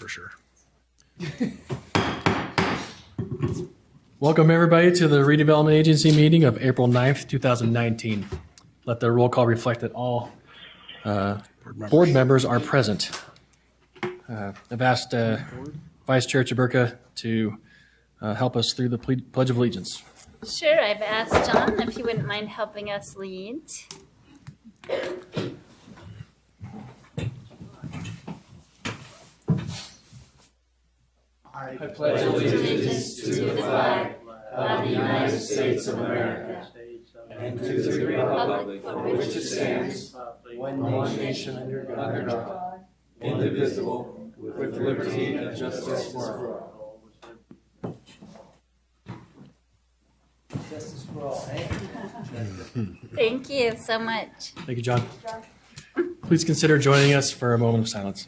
for sure. Welcome, everybody, to the Redevelopment Agency meeting of April 9th, 2019. Let the roll call reflect that all board members are present. I've asked Vice Chair Chaburka to help us through the Pledge of Allegiance. Sure, I've asked John if he wouldn't mind helping us lead. I pledge allegiance to the flag of the United States of America and to the republic for which it stands, one nation under God, indivisible, with liberty and justice for all. Justice for all, eh? Thank you so much. Thank you, John. Please consider joining us for a moment of silence.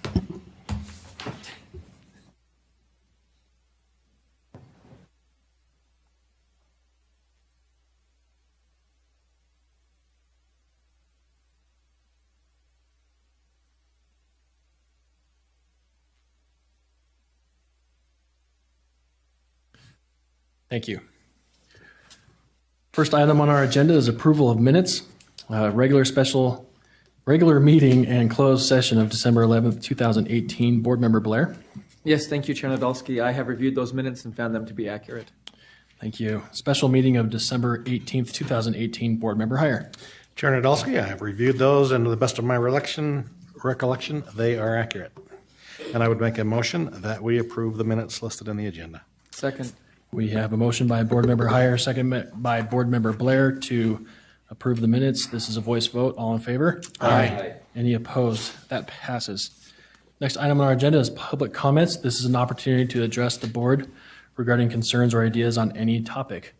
Thank you. First item on our agenda is approval of minutes, regular meeting and closed session of December 11th, 2018. Board Member Blair. Yes, thank you, Chair Nadolski. I have reviewed those minutes and found them to be accurate. Thank you. Special meeting of December 18th, 2018. Board Member Heyer. Chair Nadolski, I have reviewed those, and to the best of my recollection, they are accurate. And I would make a motion that we approve the minutes listed in the agenda. Second. We have a motion by Board Member Heyer, second by Board Member Blair to approve the minutes. This is a voice vote. All in favor? Aye. Any opposed? That passes. Next item on our agenda is public comments. This is an opportunity to address the board regarding concerns or ideas on any topic.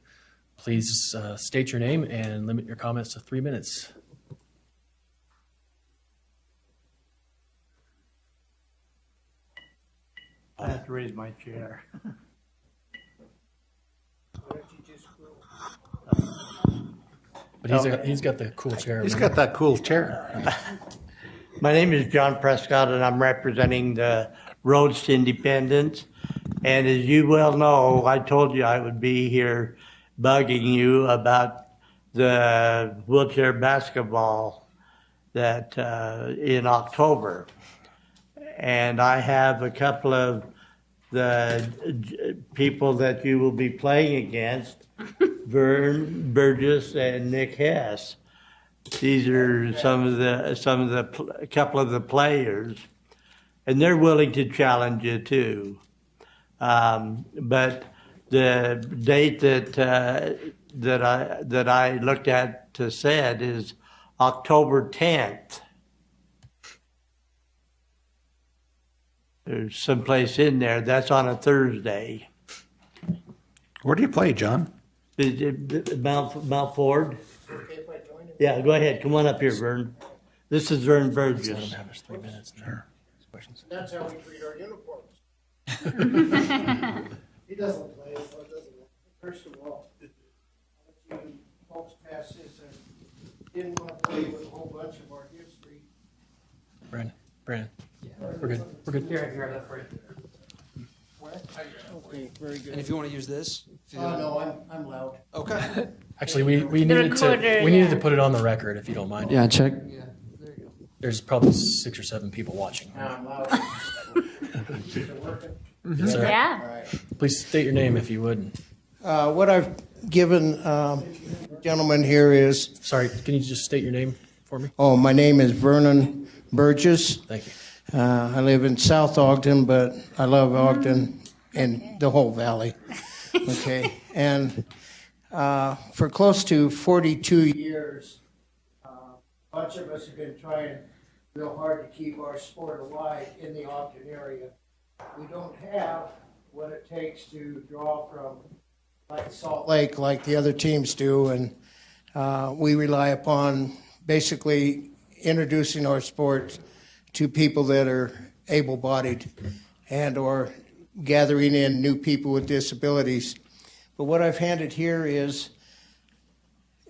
Please state your name and limit your comments to 3 minutes. I have to raise my chair. But he's got the cool chair. He's got that cool chair. My name is John Prescott, and I'm representing the Roads to Independence. And as you well know, I told you I would be here bugging you about the wheelchair basketball that in October. And I have a couple of the people that you will be playing against, Vern Burgess and Nick Hess. These are a couple of the players, and they're willing to challenge you too. But the date that I looked at to said is October 10th. There's someplace in there. That's on a Thursday. Where do you play, John? Mount Ford. Yeah, go ahead. Come on up here, Vern. This is Vern Burgess. Let him have his 3 minutes. Sure. Questions. That's how we treat our uniforms. He doesn't play, so it doesn't matter. First of all, I'll let you folks pass this. I didn't want to play with a whole bunch of our history. Brandon. We're good. Here, that for you. Okay, very good. And if you want to use this? No, I'm loud. Okay. Actually, we needed to put it on the record, if you don't mind. Yeah, check. Yeah, there you go. There's probably 6 or 7 people watching. Now I'm loud. Is it working? Yes, sir. Yeah. All right. Please state your name if you would. What I've given gentleman here is, Sorry, can you just state your name for me? my name is Vernon Burgess. Thank you. I live in South Ogden, but I love Ogden and the whole valley. Okay, and for close to 42 years, a bunch of us have been trying real hard to keep our sport alive in the Ogden area. We don't have what it takes to draw from like Salt Lake like the other teams do, and we rely upon basically introducing our sport to people that are able-bodied and or gathering in new people with disabilities. But what I've handed here is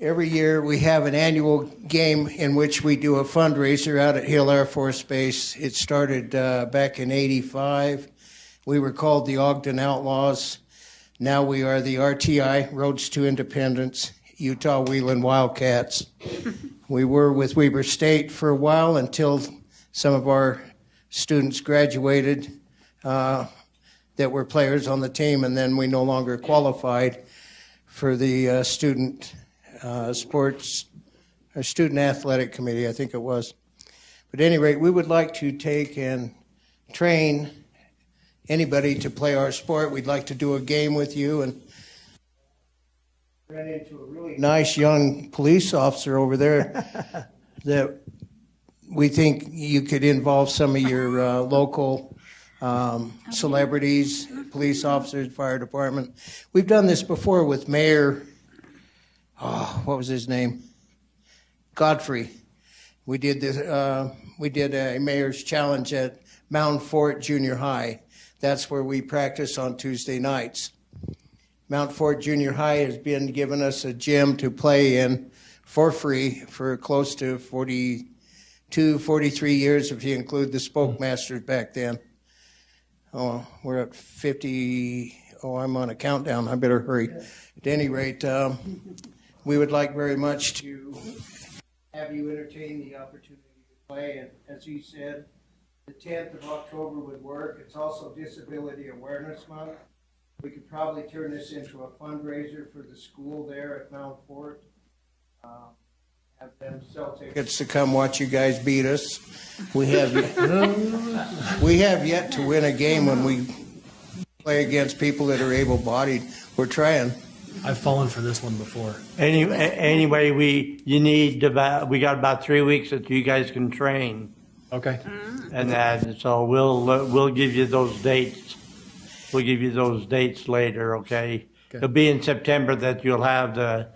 every year we have an annual game in which we do a fundraiser out at Hill Air Force Base. It started back in '85. We were called the Ogden Outlaws. Now we are the RTI, Roads to Independence, Utah Wheeling Wildcats. We were with Weber State for a while until some of our students graduated that were players on the team, and then we no longer qualified for the student sports or student athletic committee, I think it was. But at any rate, we would like to take and train anybody to play our sport. We'd like to do a game with you, and ran into a really nice young police officer over there that we think you could involve some of your local celebrities, police officers, fire department. We've done this before with Mayor, what was his name? Godfrey. We did this. We did a mayor's challenge at Mound Fort Junior High. That's where we practice on Tuesday nights. Mount Fort Junior High has been giving us a gym to play in for free for close to 42, 43 years if you include the Spoke Masters back then. Oh, we're at 50. Oh, I'm on a countdown. I better hurry. At any rate, we would like very much to have you entertain the opportunity to play. And as he said, the 10th of October would work. It's also Disability Awareness Month. We could probably turn this into a fundraiser for the school there at Mount Fort. Have them sell tickets to come watch you guys beat us. We have yet to win a game when we play against people that are able-bodied. We're trying. I've fallen for this one before. Anyway, we got about 3 weeks that you guys can train. Okay. And that, so we'll give you those dates. We'll give you those dates later, okay? It'll be in September that you'll have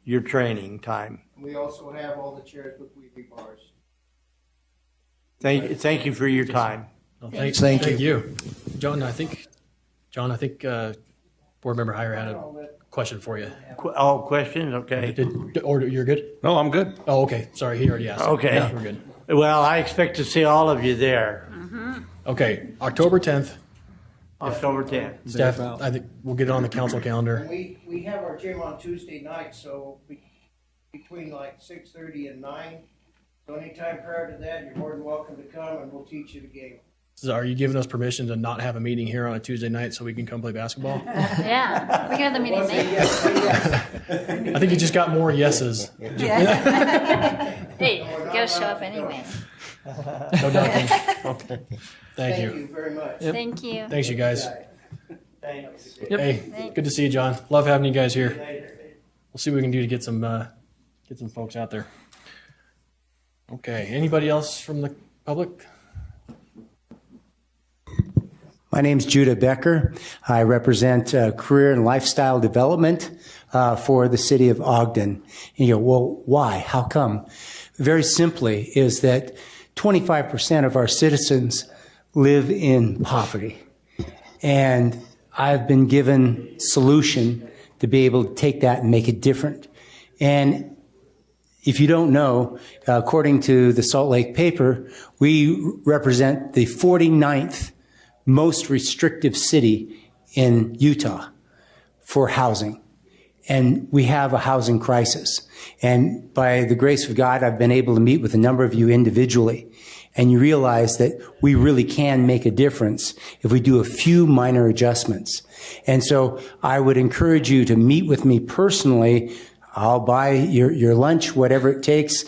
your training time. We also have all the chairs with Wheatley bars. Thank you for your time. Well, thank you. John, I think Board Member Heyer had a question for you. Questions? Okay. Or you're good? No, I'm good. Oh, okay. Sorry, he already asked. Okay. Yeah, we're good. Well, I expect to see all of you there. Okay, October 10th. October 10th. Steph, I think we'll get it on the council calendar. And we have our gym on Tuesday night, so between like 6:30 and 9. So anytime prior to that, you're more than welcome to come, and we'll teach you the game. So are you giving us permission to not have a meeting here on a Tuesday night so we can come play basketball? Yeah, we can have the meeting there. I think you just got more yeses. Hey, you gotta show up anyway. No doubt. Okay. Thank you. Thank you very much. Thank you. Thanks, you guys. Thanks. Hey, good to see you, John. Love having you guys here. We'll see what we can do to get some folks out there. Okay. Anybody else from the public? My name's Judah Becker. I represent career and lifestyle development for the city of Ogden. And you go, well, why? How come? Very simply is that 25% of our citizens live in poverty. And I've been given solution to be able to take that and make it different. And if you don't know, according to the Salt Lake paper, we represent the 49th most restrictive city in Utah for housing. And we have a housing crisis. And by the grace of God, I've been able to meet with a number of you individually. And you realize that we really can make a difference if we do a few minor adjustments. And so I would encourage you to meet with me personally. I'll buy your lunch, whatever it takes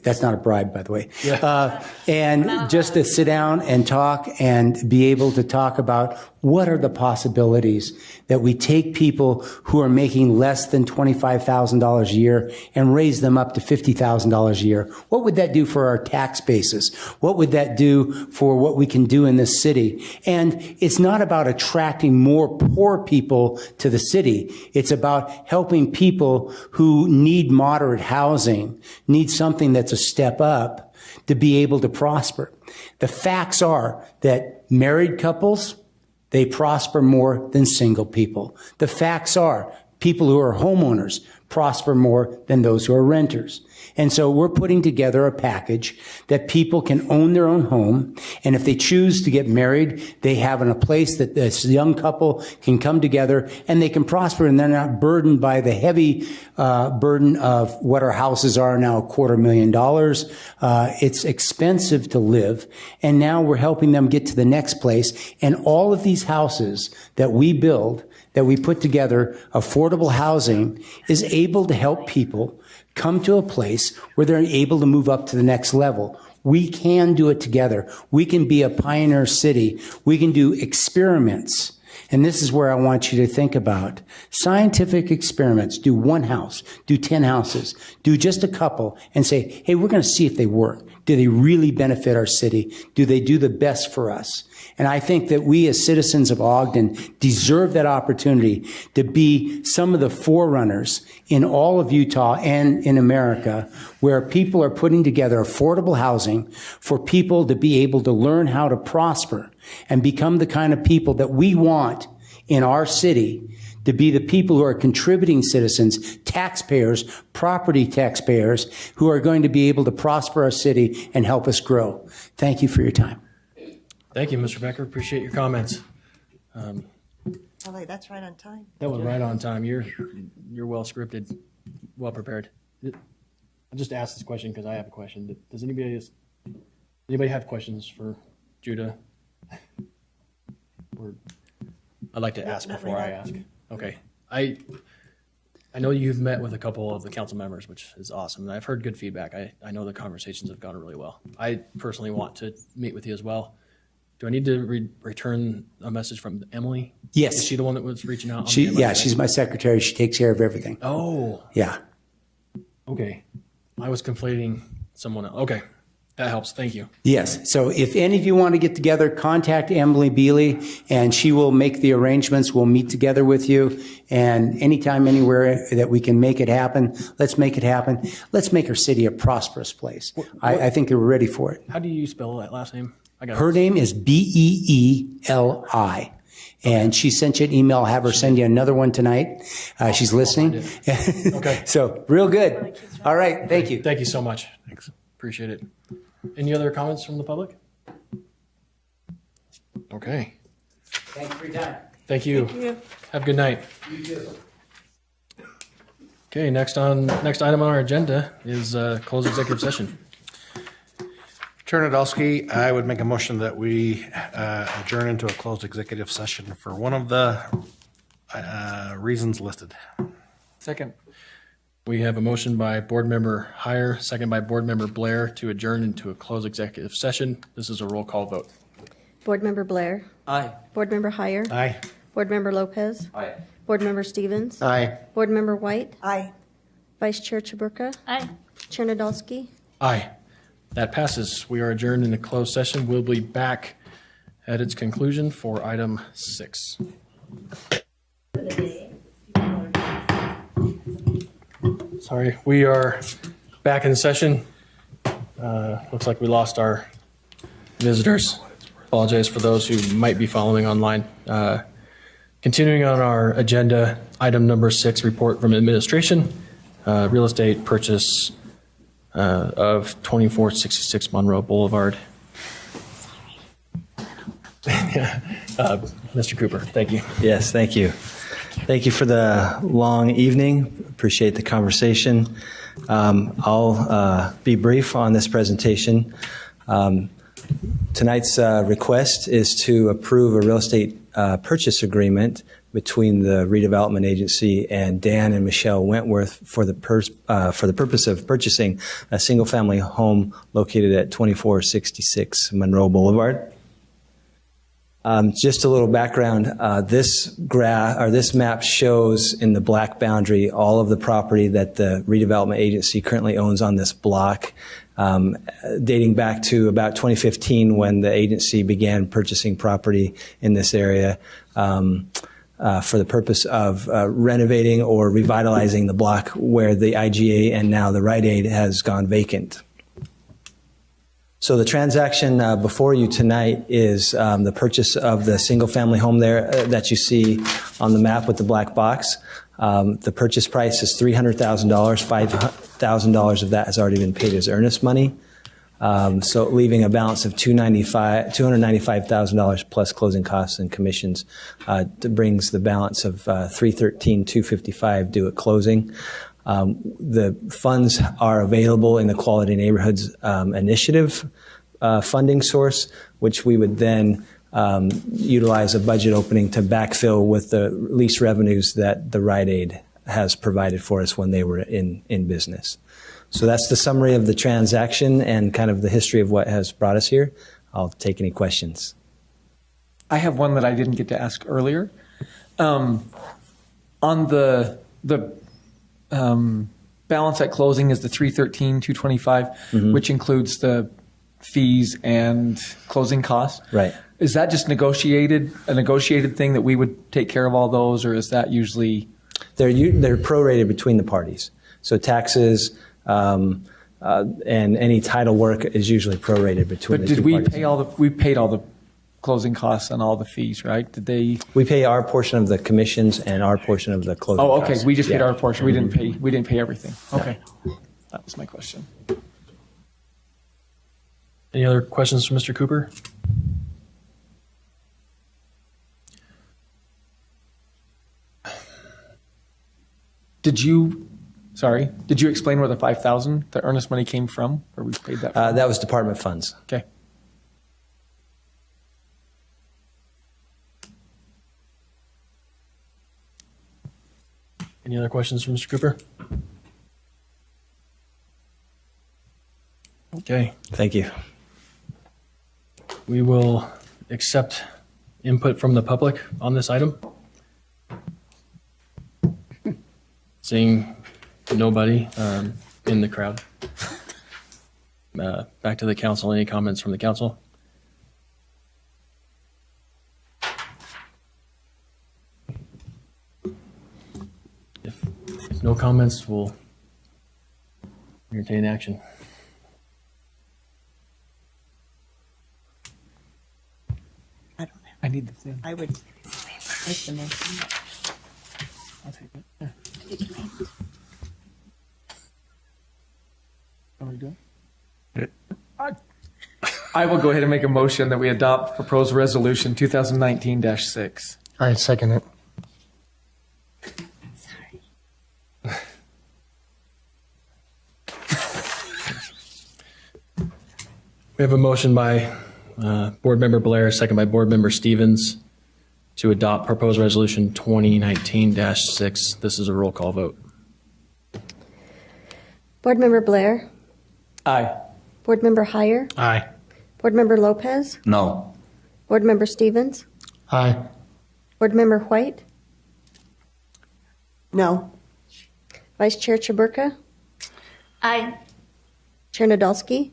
that's not a bribe, by the way. Yeah. And just to sit down and talk and be able to talk about what are the possibilities that we take people who are making less than $25,000 a year and raise them up to $50,000 a year. What would that do for our tax basis? What would that do for what we can do in this city? And it's not about attracting more poor people to the city. It's about helping people who need moderate housing, need something that's a step up to be able to prosper. The facts are that married couples, they prosper more than single people. The facts are people who are homeowners prosper more than those who are renters. And so we're putting together a package that people can own their own home. And if they choose to get married, they have in a place that this young couple can come together and they can prosper, and they're not burdened by the heavy burden of what our houses are now, $250,000. It's expensive to live. And now we're helping them get to the next place. And all of these houses that we build, that we put together, affordable housing, is able to help people come to a place where they're able to move up to the next level. We can do it together. We can be a pioneer city. We can do experiments. And this is where I want you to think about scientific experiments. Do one house, do 10 houses, do just a couple, and say, hey, we're going to see if they work. Do they really benefit our city? Do they do the best for us? And I think that we as citizens of Ogden deserve that opportunity to be some of the forerunners in all of Utah and in America, where people are putting together affordable housing for people to be able to learn how to prosper and become the kind of people that we want in our city, to be the people who are contributing citizens, taxpayers, property taxpayers, who are going to be able to prosper our city and help us grow. Thank you for your time. Thank you, Mr. Becker. Appreciate your comments. That's right on time. That was right on time. You're well scripted, well prepared. I just asked this question because I have a question. Does anybody have questions for Judah? I'd like to ask before I ask. Okay. I know you've met with a couple of the council members, which is awesome. And I've heard good feedback. I know the conversations have gone really well. I personally want to meet with you as well. Do I need to return a message from Emily? Yes. Is she the one that was reaching out? She's my secretary. She takes care of everything. Oh. Yeah. Okay. I was conflating someone else. Okay. That helps. Thank you. Yes. So if any of you want to get together, contact Emily Bealey, and she will make the arrangements. We'll meet together with you. And anytime, anywhere that we can make it happen, let's make it happen. Let's make our city a prosperous place. I think that we're ready for it. How do you spell that last name? Her name is Beeli. And she sent you an email. I'll have her send you another one tonight. She's listening. Okay. So real good. All right. Thank you. Thank you so much. Thanks. Appreciate it. Any other comments from the public? Okay. Thanks for your time. Thank you. Have a good night. You too. Okay. Next item on our agenda is closed executive session. Chair Nadolski, I would make a motion that we adjourn into a closed executive session for one of the reasons listed. Second. We have a motion by Board Member Heyer, second by Board Member Blair to adjourn into a closed executive session. This is a roll call vote. Board Member Blair. Aye. Board Member Heyer. Aye. Board Member Lopez. Aye. Board Member Stevens. Aye. Board Member White. Aye. Vice Chair Chaburka. Aye. Chair Nadolski. Aye. That passes. We are adjourned in a closed session. We'll be back at its conclusion for item 6. Sorry, we are back in session. Looks like we lost our visitors. Apologize for those who might be following online. Continuing on our agenda, item number 6, report from administration, real estate purchase of 2466 Monroe Boulevard. Mr. Cooper, thank you. Yes, thank you. Thank you for the long evening. Appreciate the conversation. I'll be brief on this presentation. Tonight's request is to approve a real estate purchase agreement between the redevelopment agency and Dan and Michelle Wentworth for the purpose of purchasing a single-family home located at 2466 Monroe Boulevard. Just a little background. This map shows in the black boundary all of the property that the redevelopment agency currently owns on this block, dating back to about 2015 when the agency began purchasing property in this area for the purpose of renovating or revitalizing the block where the IGA and now the Rite Aid has gone vacant. So the transaction before you tonight is the purchase of the single-family home there that you see on the map with the black box. The purchase price is $300,000. $5,000 of that has already been paid as earnest money. So leaving a balance of $295,000 plus closing costs and commissions brings the balance of $313,255 due at closing. The funds are available in the Quality Neighborhoods Initiative funding source, which we would then utilize a budget opening to backfill with the lease revenues that the Rite Aid has provided for us when they were in business. So that's the summary of the transaction and kind of the history of what has brought us here. I'll take any questions. I have one that I didn't get to ask earlier. On the balance at closing is the $313,225, which includes the fees and closing costs. Right. Is that just a negotiated thing that we would take care of all those, or is that usually? They're prorated between the parties. So taxes and any title work is usually prorated between the two parties. But we paid all the closing costs and all the fees, right? Did they? We pay our portion of the commissions and our portion of the closing Oh, okay. costs. We just paid our portion. We didn't pay everything. Okay. That was my question. Any other questions for Mr. Cooper? Did you explain where the $5,000, the earnest money came from, where we paid that from? That was department funds. Okay. Any other questions for Mr. Cooper? Okay, Thank you. we will accept input from the public on this item. Seeing nobody in the crowd. Back to the council. Any comments from the council? If no comments, we'll entertain action. I don't know. I need the thing. I would make the motion. I'll take it. Yeah. Are we doing? I will go ahead and make a motion that we adopt proposed resolution 2019-6. I second it. We have a motion by Board Member Blair, second by Board Member Stevens, to adopt proposed resolution 2019-6. This is a roll call vote. Board Member Blair, Aye. Board Member Heyer, Aye. Board Member Lopez, No. Board Member Stevens, Aye. Board Member White, No. Vice Chair Chaburka, Aye. Chair Nadolski,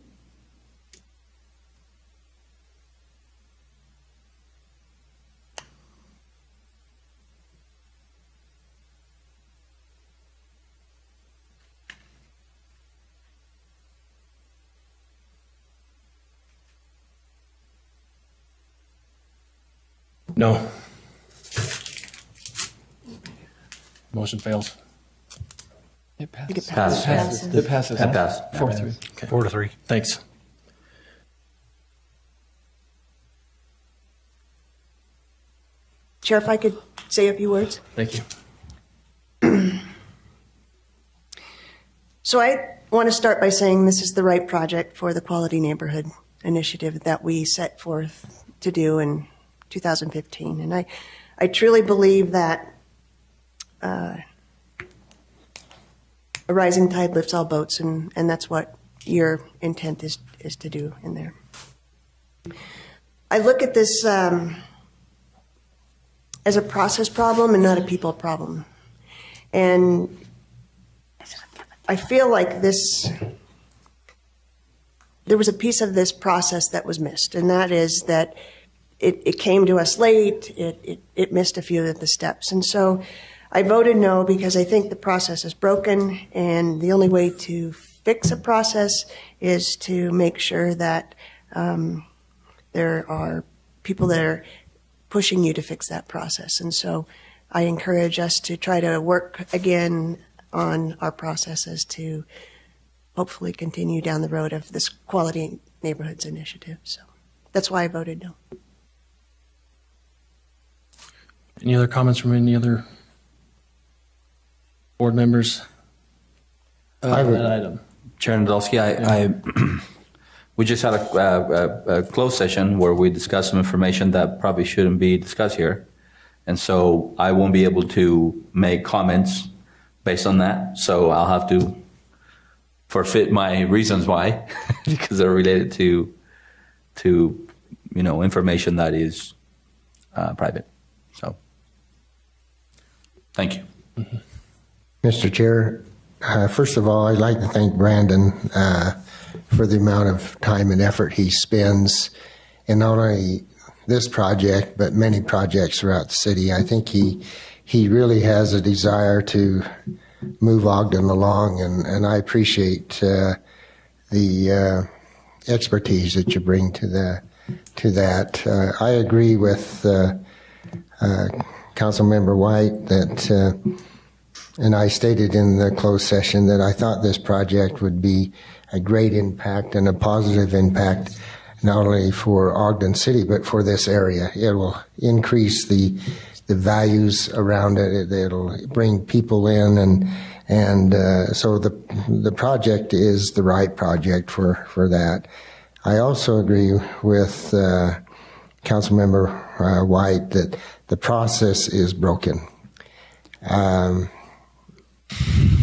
No. Motion fails. It I think it passes. passes. It passes. That passed. 4-3. 4-3. Thanks. Chair, if I could say a few words. Thank you. So I want to start by saying this is the right project for the Quality Neighborhood Initiative that we set forth to do in 2015. And I truly believe that a rising tide lifts all boats, and that's what your intent is to do in there. I look at this as a process problem and not a people problem. And I feel like there was a piece of this process that was missed, and that is that it came to us late, it missed a few of the steps. And so I voted no because I think the process is broken, and the only way to fix a process is to make sure that there are people that are pushing you to fix that process. And so I encourage us to try to work again on our processes to hopefully continue down the road of this Quality Neighborhoods initiative. So that's why I voted no. Any other comments from any other board members? On that item. Chair Nadolski, we just had a closed session where we discussed some information that probably shouldn't be discussed here. And so I won't be able to make comments based on that. So I'll have to forfeit my reasons why, because they're related to information that is private. So thank you. Mm-hmm. Mr. Chair, first of all, I'd like to thank Brandon for the amount of time and effort he spends in not only this project, but many projects throughout the city. I think he really has a desire to move Ogden along, and I appreciate the expertise that you bring to that. I agree with Councilmember White that, and I stated in the closed session that I thought this project would be a great impact and a positive impact, not only for Ogden City, but for this area. It will increase the values around it. It'll bring people in, and so the project is the right project for that. I also agree with Councilmember White that the process is broken.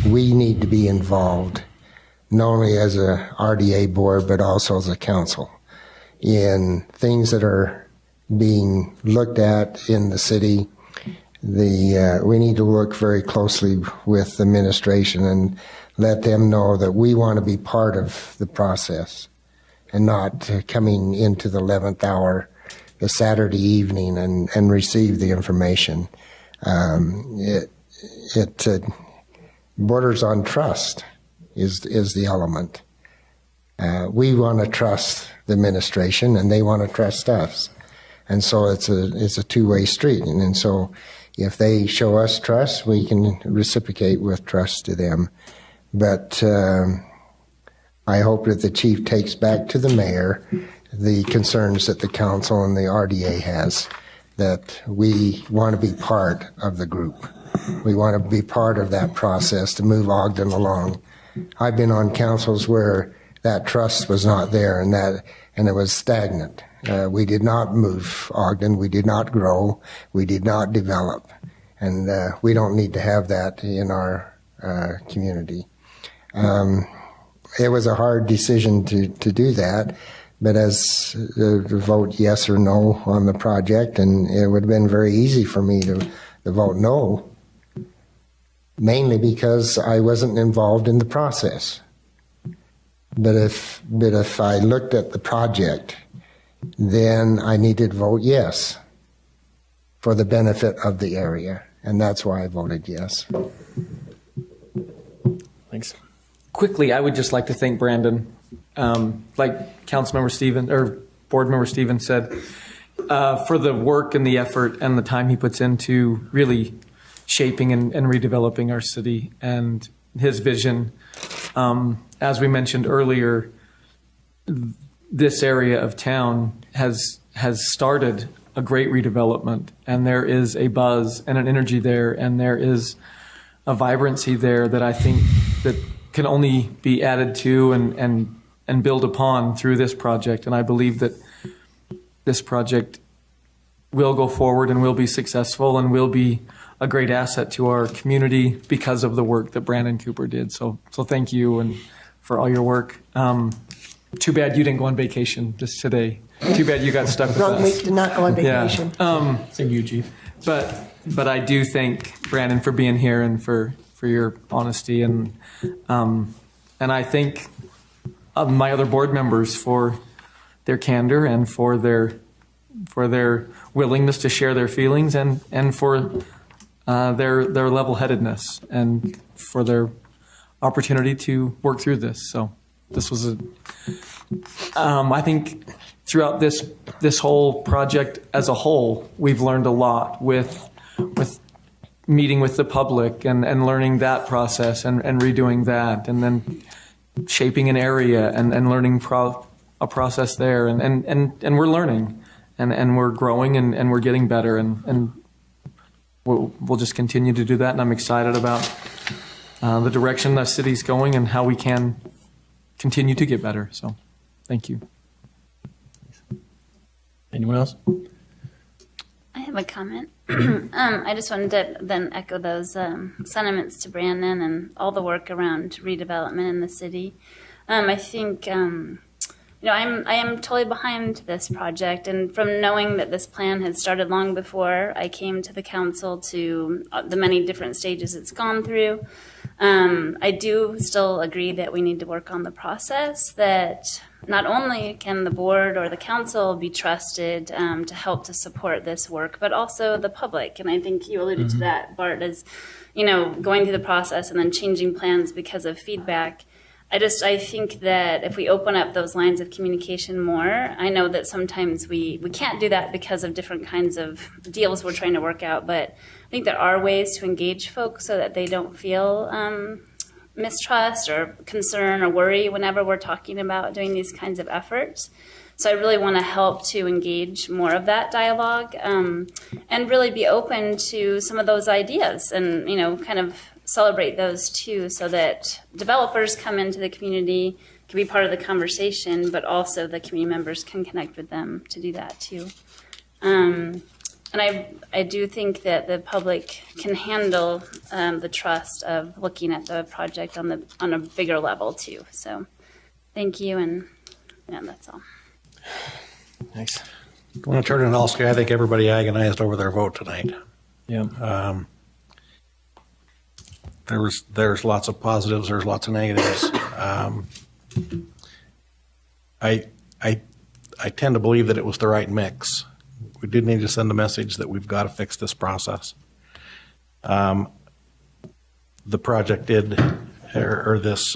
We need to be involved, not only as a RDA board, but also as a council, in things that are being looked at in the city. We need to work very closely with the administration and let them know that we want to be part of the process and not coming into the 11th hour, the Saturday evening, and receive the information. It borders on trust is the element. We want to trust the administration, and they want to trust us, and so it's a two-way street. And so, if they show us trust, we can reciprocate with trust to them. But I hope that the chief takes back to the mayor the concerns that the council and the RDA has, that we want to be part of the group. We want to be part of that process to move Ogden along. I've been on councils where that trust was not there, and it was stagnant. We did not move Ogden. We did not grow. We did not develop, and we don't need to have that in our community. It was a hard decision to do that, but as to vote yes or no on the project, and it would have been very easy for me to vote no, mainly because I wasn't involved in the process. But if I looked at the project, then I needed to vote yes for the benefit of the area, and that's why I voted yes. Thanks. Quickly, I would just like to thank Brandon, like Councilmember Stevens or Board Member Stevens said, for the work and the effort and the time he puts into really shaping and redeveloping our city, and his vision. As we mentioned earlier, this area of town has started a great redevelopment, and there is a buzz and an energy there, and there is a vibrancy there that I think that can only be added to and build upon through this project. And I believe that this project will go forward and will be successful and will be a great asset to our community because of the work that Brandon Cooper did. So thank you and for all your work. Too bad you didn't go on vacation just today. Too bad you got stuck with Wrong us. week to not go on vacation. Yeah. Thank you, Chief. But I do thank Brandon for being here and for your honesty, and I thank my other board members for their candor and for their willingness to share their feelings, and for their level-headedness, and for their opportunity to work through this. So this was I think throughout this whole project as a whole, we've learned a lot with meeting with the public and learning that process and redoing that, and then shaping an area and learning a process there. And we're learning and we're growing and we're getting better. And we'll just continue to do that. And I'm excited about the direction the city's going and how we can continue to get better. So thank you. Anyone else? I have a comment. I just wanted to then echo those sentiments to Brandon and all the work around redevelopment in the city. I think, I am totally behind this project, and from knowing that this plan had started long before I came to the council, to the many different stages it's gone through, I do still agree that we need to work on the process, that not only can the board or the council be trusted to help to support this work, but also the public. And I think you alluded to that, Bart, as going through the process and then changing plans because of feedback. I think that if we open up those lines of communication more, I know that sometimes we can't do that because of different kinds of deals we're trying to work out, but I think there are ways to engage folks so that they don't feel mistrust or concern or worry whenever we're talking about doing these kinds of efforts. So I really want to help to engage more of that dialogue and really be open to some of those ideas and, kind of celebrate those too, so that developers come into the community, can be part of the conversation, but also the community members can connect with them to do that too. And I do think that the public can handle the trust of looking at the project on a bigger level too. So thank you, and that's all. Thanks. I want to turn to Olski. I think everybody agonized over their vote tonight. Yeah. There's lots of positives. There's lots of negatives. I tend to believe that it was the right mix. We did need to send a message that we've got to fix this process. The project did, or this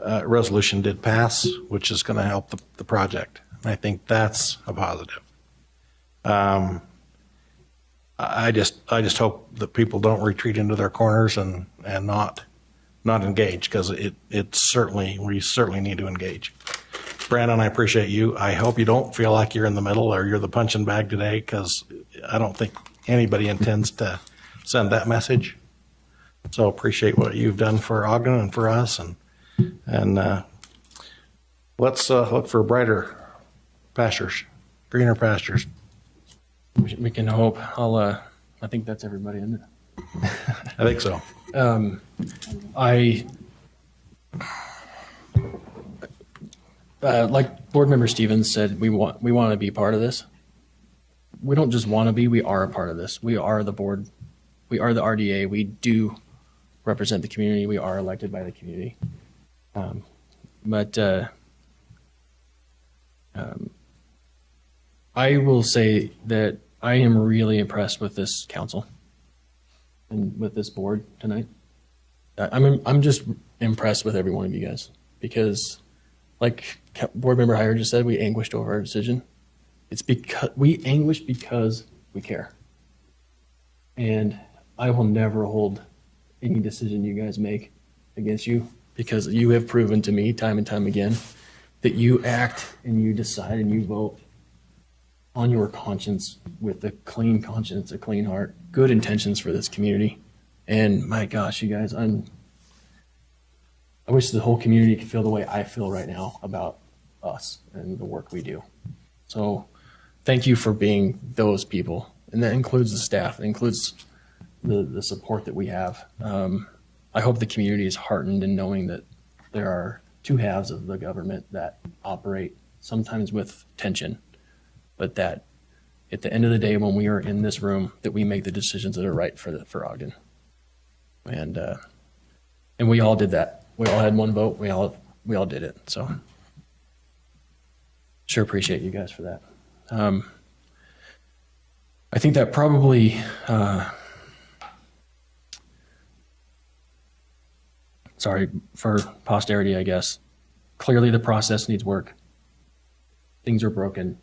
resolution did pass, which is going to help the project. And I think that's a positive. I just hope that people don't retreat into their corners and not engage, because we certainly need to engage. Brandon, I appreciate you. I hope you don't feel like you're in the middle or you're the punching bag today, because I don't think anybody intends to send that message. So appreciate what you've done for Ogden and for us, and let's look for brighter pastures, greener pastures. We can hope. I think that's everybody, isn't it? I think so. Like Board Member Stevens said, we want to be part of this. We don't just want to be, we are a part of this. We are the board. We are the RDA. We do represent the community. We are elected by the community. But I will say that I am really impressed with this council and with this board tonight. I'm just impressed with every one of you guys, because like Board Member Heyer just said, we anguished over our decision. It's because we anguish because we care. And I will never hold any decision you guys make against you, because you have proven to me time and time again that you act and you decide and you vote on your conscience with a clean conscience, a clean heart, good intentions for this community. And my gosh, you guys, I wish the whole community could feel the way I feel right now about us and the work we do. So thank you for being those people. And that includes the staff. It includes the support that we have. I hope the community is heartened in knowing that there are two halves of the government that operate sometimes with tension, but that at the end of the day, when we are in this room, that we make the decisions that are right for Ogden. And we all did that. We all had one vote. We all did it. So sure appreciate you guys for that. I think that probably sorry, for posterity, I guess. Clearly the process needs work. Things are broken.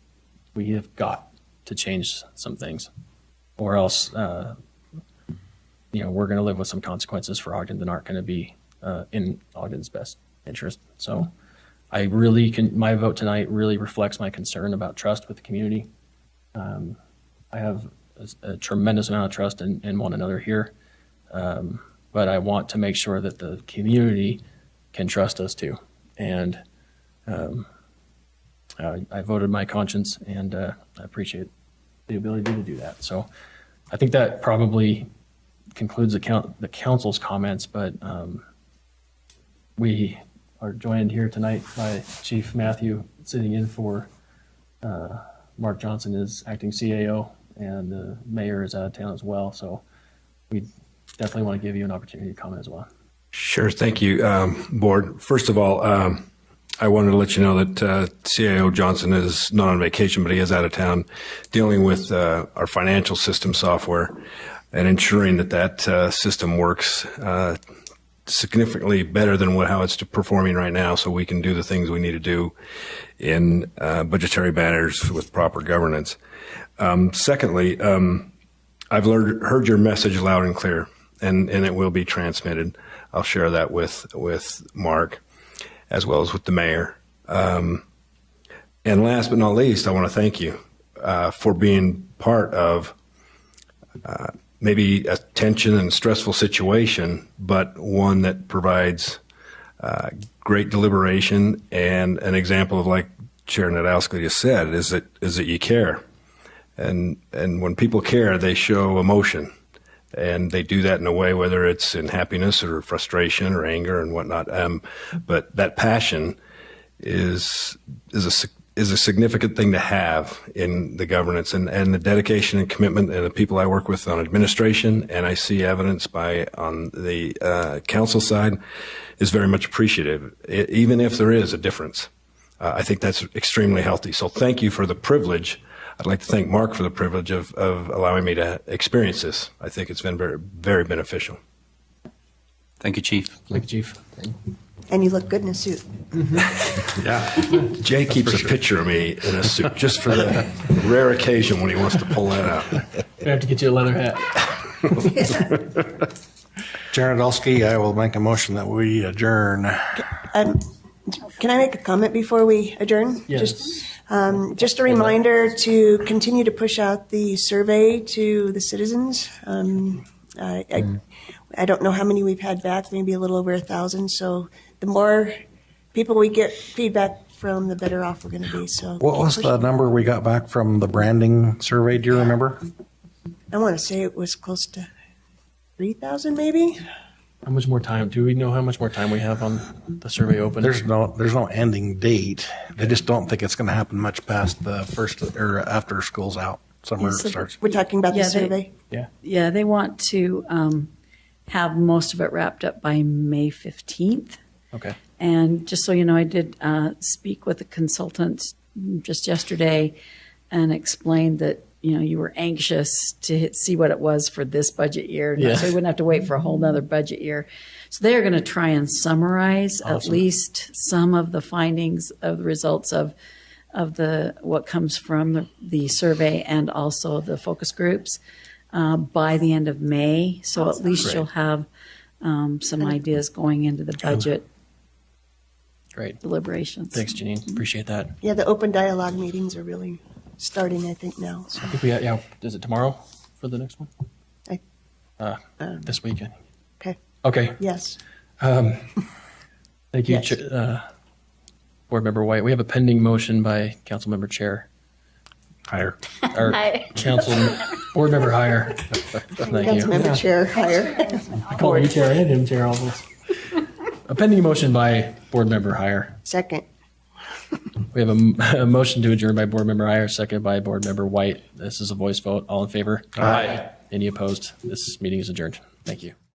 We have got to change some things. or else, we're going to live with some consequences for Ogden that aren't going to be in Ogden's best interest. So I really my vote tonight really reflects my concern about trust with the community. I have a tremendous amount of trust in one another here, but I want to make sure that the community can trust us too. And I voted my conscience, and I appreciate the ability to do that. So I think that probably concludes the council's comments, but we are joined here tonight by Chief Matthew, sitting in for Mark Johnson is acting CAO, and the mayor is out of town as well. So we definitely want to give you an opportunity to comment as well. Sure. Thank you, Board. First of all, I wanted to let you know that CAO Johnson is not on vacation, but he is out of town dealing with our financial system software and ensuring that system works significantly better than how it's performing right now, so we can do the things we need to do in budgetary matters with proper governance. Secondly, I've heard your message loud and clear, and it will be transmitted. I'll share that with Mark as well as with the mayor. And last but not least, I want to thank you for being part of maybe a tension and stressful situation, but one that provides great deliberation and an example of, like Chair Nadowski just said, is that you care. And when people care, they show emotion. And they do that in a way, whether it's in happiness or frustration or anger and whatnot. But that passion is a significant thing to have in the governance, and the dedication and commitment and the people I work with on administration, and I see evidence on the council side, is very much appreciative, even if there is a difference. I think that's extremely healthy. So thank you for the privilege. I'd like to thank Mark for the privilege of allowing me to experience this. I think it's been very, very beneficial. Thank you, Chief. Thank you, Chief. And you look good in a suit. Yeah. Jay keeps a picture of me in a suit just for the rare occasion when he wants to pull that out. We have to get you a leather hat. Chair Nadolski, I will make a motion that we adjourn. Can I make a comment before we adjourn? Yes. Just a reminder to continue to push out the survey to the citizens. I don't know how many we've had back, maybe a little over 1,000. So the more people we get feedback from, the better off we're going to be. So What was the number we got back from the branding survey? Do you remember? I want to say it was close to 3,000 maybe. How much more time? Do we know how much more time we have on the survey open? There's no ending date. They just don't think it's going to happen much past the first or after school's out. Summer starts. We're talking about the survey. Yeah, they want to have most of it wrapped up by May 15th. Okay. And just so you know, I did speak with the consultants just yesterday and explained that, you were anxious to see what it was for this budget year. Yeah. So we wouldn't have to wait for a whole nother budget year. So they're going to try and summarize at least some of the findings of the results of what comes from the survey and also the focus groups by the end of May. So at least you'll have some ideas going into the budget Great deliberations. Thanks, Janine. Appreciate that. Yeah, the open dialogue meetings are really starting, I think, now. So. I think is it tomorrow for the next one? This weekend. Okay. Okay. Yes. Thank you, Yes. Board Member White. We have a pending motion by Council Member Chair. Higher. Or Higher. Board Member Higher. Thank you. Councilmember Chair, higher. I call you Chair and him Chair almost. A pending motion by Board Member Higher. Second. We have a motion to adjourn by Board Member Higher, second by Board Member White. This is a voice vote. All in favor? Aye. Any opposed? This meeting is adjourned. Thank you.